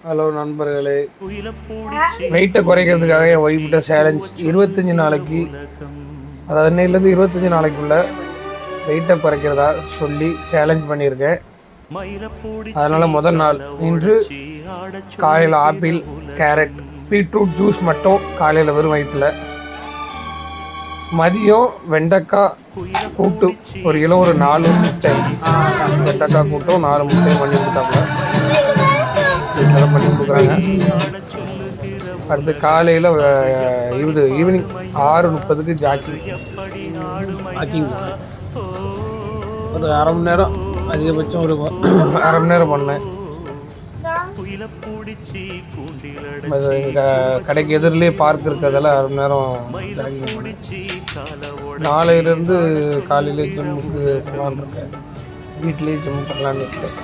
Hello நண்பர்களே, வெயிட்டை குறைக்கிறதுக்காக என் ஒய்ஃப்கிட்ட சேலஞ்ச் 25 நாளைக்கு, அதாவது இன்னையிலேருந்து 25 நாளைக்குள்ள வெயிட்டை குறைக்கிறதா சொல்லி சேலஞ்ச் பண்ணியிருக்கேன். அதனால் முதல் நாள் இன்று காலையில் ஆப்பிள், கேரட், பீட்ரூட் ஜூஸ் மட்டும் காலையில் வெறும் வயிற்றில். மதியம் வெண்டைக்காய் கூட்டு ஒரு கிலோ, ஒரு 4 முட்டை, வெண்டைக்காய் கூட்டும் 4 முட்டையும் பண்ணி கொடுத்தாங்க, பண்ணி கொடுக்குறாங்க. அடுத்து காலையில் ஈவினிங் 6:30க்கு ஜாக்கிங் ஒரு அரை மணி நேரம், அதிகபட்சம் ஒரு அரை மணி நேரம் பண்ணேன். கடைக்கு எதிரிலே பார்க் இருக்கிறதால அரை மணி நேரம் ஜாக்கிங் பண்ணேன். நாளையிலேருந்து காலையிலே ஜிம்முக்கு போகலான்னு இருக்கேன், வீட்லேயே ஜிம் பண்ணலான்னு இருக்கேன்.